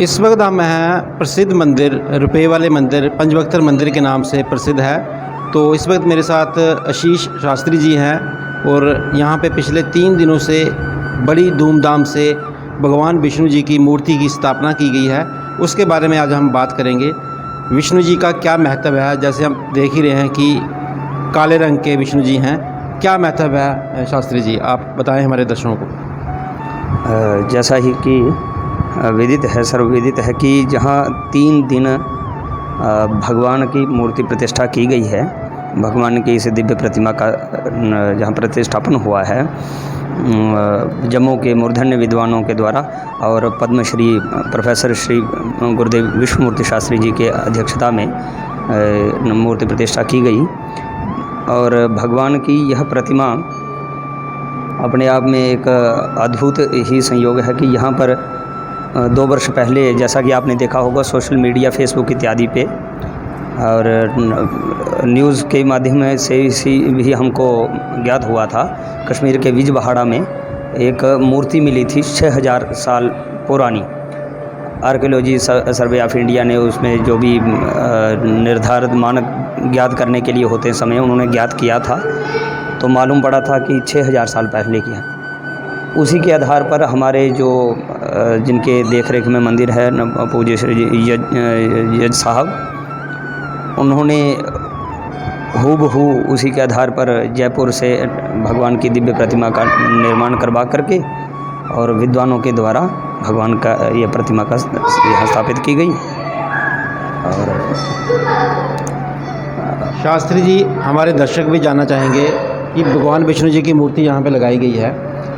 इस वक्त हम हैं प्रसिद्ध मंदिर, रुपये वाले मंदिर, पंचबख्तर मंदिर के नाम से प्रसिद्ध है। तो इस वक्त मेरे साथ आशीष शास्त्री जी हैं और यहाँ पे पिछले 3 दिनों से बड़ी धूमधाम से भगवान विष्णु जी की मूर्ति की स्थापना की गई है। उसके बारे में आज हम बात करेंगे। विष्णु जी का क्या महत्व है, जैसे हम देख ही रहे हैं कि काले रंग के विष्णु जी हैं, क्या महत्व है शास्त्री जी, आप बताएं हमारे दर्शकों को। जैसा ही कि विदित है, सर्वविदित है कि जहाँ 3 दिन भगवान की मूर्ति प्रतिष्ठा की गई है, भगवान की इस दिव्य प्रतिमा का जहाँ प्रतिष्ठापन हुआ है जम्मू के मूर्धन्य विद्वानों के द्वारा और पद्मश्री प्रोफेसर श्री गुरुदेव विष्णुमूर्ति शास्त्री जी के अध्यक्षता में मूर्ति प्रतिष्ठा की गई। और भगवान की यह प्रतिमा अपने आप में एक अद्भुत ही संयोग है कि यहाँ पर 2 वर्ष पहले, जैसा कि आपने देखा होगा सोशल मीडिया, फेसबुक इत्यादि पे और न्यूज़ के माध्यम से भी हमको ज्ञात हुआ था, कश्मीर के बिजबहाड़ा में एक मूर्ति मिली थी 6000 साल पुरानी। आर्कियोलॉजी सर्वे ऑफ इंडिया ने उसमें जो भी निर्धारित मानक ज्ञात करने के लिए होते हैं समय, उन्होंने ज्ञात किया था तो मालूम पड़ा था कि 6000 साल पहले की है। उसी के आधार पर हमारे जो जिनके देख रेख में मंदिर है पूज्य श्री यज साहब, उन्होंने हूबहू उसी के आधार पर जयपुर से भगवान की दिव्य प्रतिमा का निर्माण करवा करके और विद्वानों के द्वारा भगवान का यह प्रतिमा का यहाँ स्थापित की गई। और शास्त्री जी, हमारे दर्शक भी जानना चाहेंगे कि भगवान विष्णु जी की मूर्ति यहाँ पे लगाई गई है,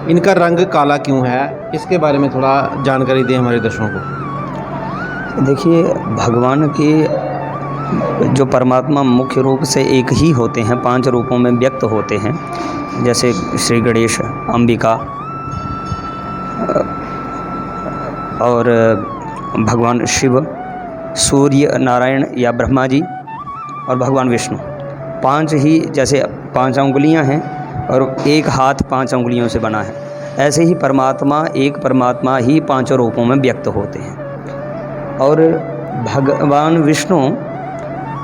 इनका रंग काला क्यों है, इसके बारे में थोड़ा जानकारी दें हमारे दर्शकों को। देखिए, भगवान के जो परमात्मा मुख्य रूप से एक ही होते हैं, 5 रूपों में व्यक्त होते हैं, जैसे श्री गणेश, अंबिका और भगवान शिव, सूर्य नारायण या ब्रह्मा जी और भगवान विष्णु। 5 ही, जैसे 5 उंगलियां हैं और एक हाथ 5 उंगलियों से बना है, ऐसे ही परमात्मा, एक परमात्मा ही 5 रूपों में व्यक्त होते हैं। और भगवान विष्णु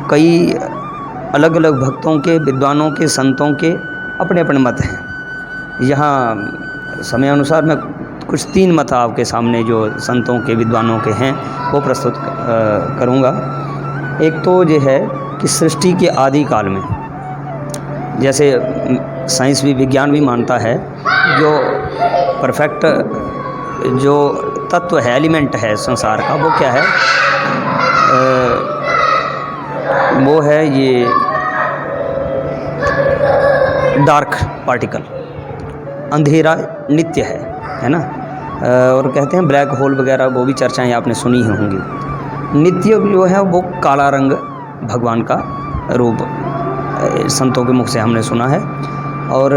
कई अलग अलग भक्तों के, विद्वानों के, संतों के अपने अपने मत हैं। यहाँ समय अनुसार मैं कुछ 3 मत आपके सामने जो संतों के, विद्वानों के हैं वो प्रस्तुत करूँगा। एक तो ये है कि सृष्टि के आदि काल में, जैसे साइंस भी, विज्ञान भी मानता है, जो परफेक्ट जो तत्व है, एलिमेंट है संसार का, वो क्या है, वो है ये डार्क पार्टिकल, अंधेरा नित्य है ना। और कहते हैं ब्लैक होल वगैरह, वो भी चर्चाएं आपने सुनी ही होंगी। नित्य जो है वो काला रंग भगवान का रूप संतों के मुख से हमने सुना है। और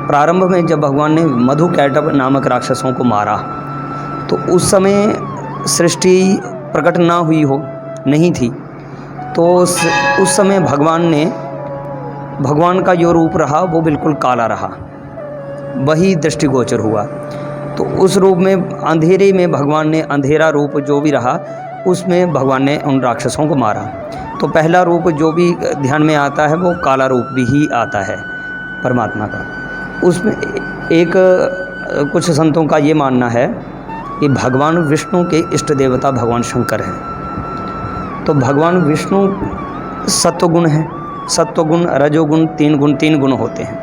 प्रारंभ में जब भगवान ने मधु कैटभ नामक राक्षसों को मारा तो उस समय सृष्टि प्रकट ना हुई हो, नहीं थी, तो उस समय भगवान का जो रूप रहा वो बिल्कुल काला रहा, वही दृष्टिगोचर हुआ। तो उस रूप में, अंधेरे में भगवान ने, अंधेरा रूप जो भी रहा उसमें भगवान ने उन राक्षसों को मारा। तो पहला रूप जो भी ध्यान में आता है वो काला रूप भी ही आता है परमात्मा का। उसमें एक कुछ संतों का ये मानना है कि भगवान विष्णु के इष्ट देवता भगवान शंकर हैं। तो भगवान विष्णु सत्वगुण है, सत्वगुण, रजोगुण, 3 गुण होते हैं।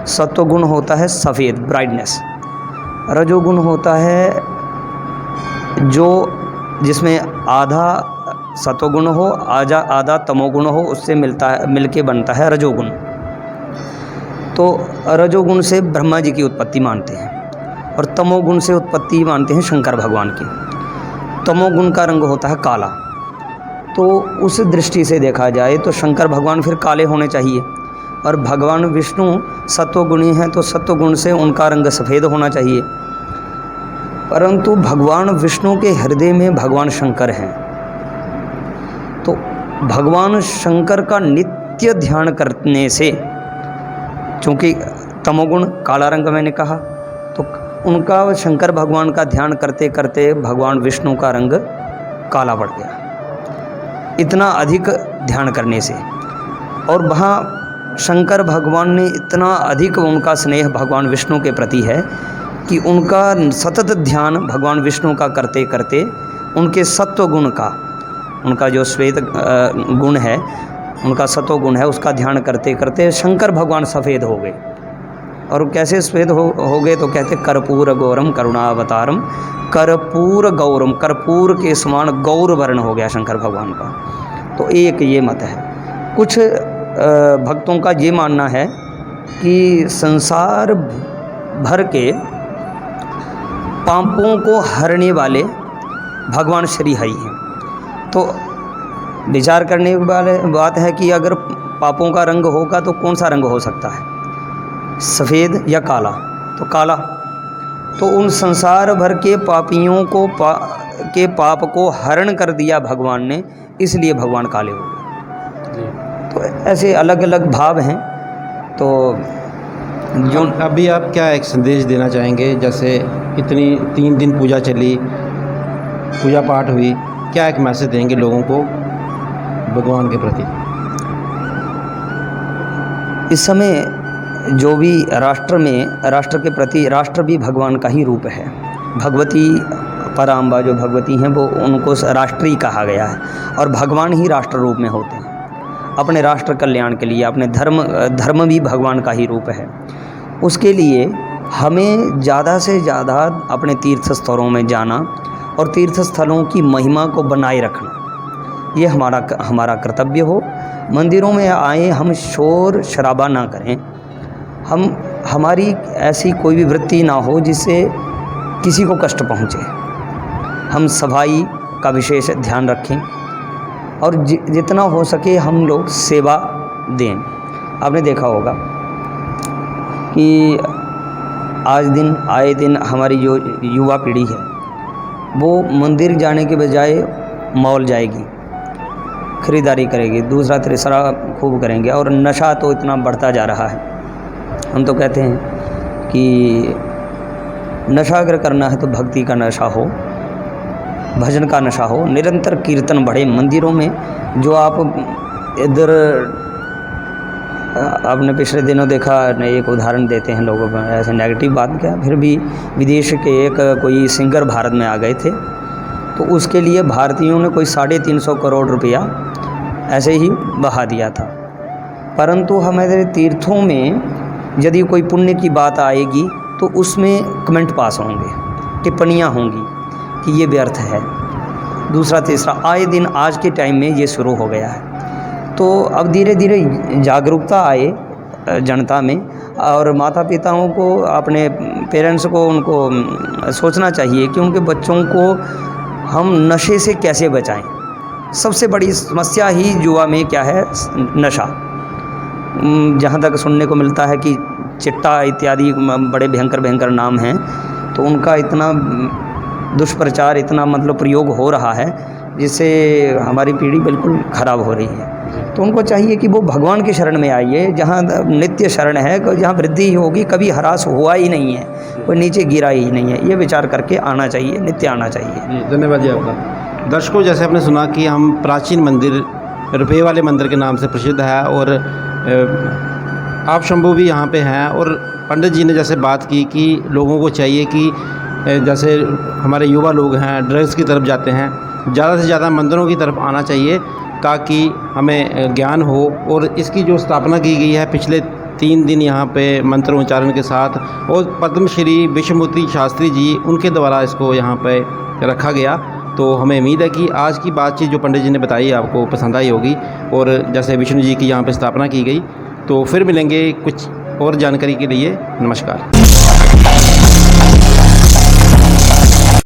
सत्वगुण होता है सफ़ेद, ब्राइटनेस। रजोगुण होता है जो जिसमें आधा सत्वगुण हो, आधा तमोगुण हो, उससे मिलके बनता है रजोगुण। तो रजोगुण से ब्रह्मा जी की उत्पत्ति मानते हैं और तमोगुण से उत्पत्ति मानते हैं शंकर भगवान की। तमोगुण का रंग होता है काला। तो उस दृष्टि से देखा जाए तो शंकर भगवान फिर काले होने चाहिए, और भगवान विष्णु सत्वगुणी हैं तो सत्वगुण से उनका रंग सफ़ेद होना चाहिए। परंतु भगवान विष्णु के हृदय में भगवान शंकर हैं, तो भगवान शंकर का नित्य ध्यान करने से, चूँकि तमोगुण काला रंग मैंने कहा, तो उनका, शंकर भगवान का ध्यान करते करते भगवान विष्णु का रंग काला पड़ गया, इतना अधिक ध्यान करने से। और वहाँ शंकर भगवान ने इतना अधिक उनका स्नेह भगवान विष्णु के प्रति है कि उनका सतत ध्यान भगवान विष्णु का करते करते उनके सत्व गुण का, उनका जो श्वेत गुण है, उनका सत्व गुण है, उसका ध्यान करते करते शंकर भगवान सफ़ेद हो गए। और कैसे सफ़ेद हो गए तो कहते कर्पूर गौरम करुणावतारम, कर्पूर गौरम, कर्पूर के समान गौर वर्ण हो गया शंकर भगवान का। तो एक ये मत है। कुछ भक्तों का ये मानना है कि संसार भर के पापों को हरने वाले भगवान श्री हरि हैं। तो विचार करने वाले बात है कि अगर पापों का रंग होगा तो कौन सा रंग हो सकता है, सफ़ेद या काला? तो काला। तो उन संसार भर के पापियों को के पाप को हरण कर दिया भगवान ने, इसलिए भगवान काले हो गए। तो ऐसे अलग अलग भाव हैं। तो जो अभी आप क्या एक संदेश देना चाहेंगे, जैसे इतनी 3 दिन पूजा चली, पूजा पाठ हुई, क्या एक मैसेज देंगे लोगों को भगवान के प्रति? इस समय जो भी राष्ट्र के प्रति, राष्ट्र भी भगवान का ही रूप है। भगवती पराम्बा जो भगवती हैं वो उनको राष्ट्रीय कहा गया है, और भगवान ही राष्ट्र रूप में होते हैं अपने राष्ट्र कल्याण के लिए। अपने धर्म भी भगवान का ही रूप है। उसके लिए हमें ज़्यादा से ज़्यादा अपने तीर्थ स्थलों में जाना और तीर्थ स्थलों की महिमा को बनाए रखना, ये हमारा कर्तव्य हो। मंदिरों में आए हम शोर शराबा ना करें, हमारी ऐसी कोई भी वृत्ति ना हो जिससे किसी को कष्ट पहुँचे। हम सफाई का विशेष ध्यान रखें और जितना हो सके हम लोग सेवा दें। आपने देखा होगा कि आए दिन हमारी जो युवा पीढ़ी है वो मंदिर जाने के बजाय मॉल जाएगी, ख़रीदारी करेगी, दूसरा तीसरा खूब करेंगे, और नशा तो इतना बढ़ता जा रहा है। हम तो कहते हैं कि नशा अगर करना है तो भक्ति का नशा हो, भजन का नशा हो, निरंतर कीर्तन बढ़े मंदिरों में। जो आप इधर आपने पिछले दिनों देखा, एक उदाहरण देते हैं लोगों को, ऐसे नेगेटिव बात क्या, फिर भी विदेश के एक कोई सिंगर भारत में आ गए थे, तो उसके लिए भारतीयों ने कोई 350 करोड़ रुपया ऐसे ही बहा दिया था। परंतु हमारे तीर्थों में यदि कोई पुण्य की बात आएगी तो उसमें कमेंट पास होंगे, टिप्पणियाँ होंगी कि ये व्यर्थ है, दूसरा तीसरा, आए दिन आज के टाइम में ये शुरू हो गया है। तो अब धीरे धीरे जागरूकता आए जनता में, और माता पिताओं को, अपने पेरेंट्स को, उनको सोचना चाहिए कि उनके बच्चों को हम नशे से कैसे बचाएं। सबसे बड़ी समस्या ही युवा में क्या है, नशा। जहाँ तक सुनने को मिलता है कि चिट्टा इत्यादि बड़े भयंकर नाम हैं, तो उनका इतना दुष्प्रचार, इतना मतलब प्रयोग हो रहा है जिससे हमारी पीढ़ी बिल्कुल ख़राब हो रही है। तो उनको चाहिए कि वो भगवान की शरण में आइए, जहाँ नित्य शरण है, जहाँ वृद्धि ही होगी, कभी ह्रास हुआ ही नहीं है, कोई नीचे गिरा ही नहीं है, ये विचार करके आना चाहिए, नित्य आना चाहिए। धन्यवाद जी आपका। दर्शकों, जैसे आपने सुना कि हम प्राचीन मंदिर रुपये वाले मंदिर के नाम से प्रसिद्ध है, और आप शंभू भी यहाँ पे हैं, और पंडित जी ने जैसे बात की कि लोगों को चाहिए कि जैसे हमारे युवा लोग हैं ड्रग्स की तरफ जाते हैं, ज़्यादा से ज़्यादा मंदिरों की तरफ आना चाहिए ताकि हमें ज्ञान हो। और इसकी जो स्थापना की गई है पिछले 3 दिन यहाँ पे मंत्रोच्चारण के साथ, और पद्मश्री विश्वमूर्ति शास्त्री जी उनके द्वारा इसको यहाँ पे रखा गया। तो हमें उम्मीद है कि आज की बातचीत जो पंडित जी ने बताई आपको पसंद आई होगी, और जैसे विष्णु जी की यहाँ पे स्थापना की गई। तो फिर मिलेंगे कुछ और जानकारी के लिए। नमस्कार।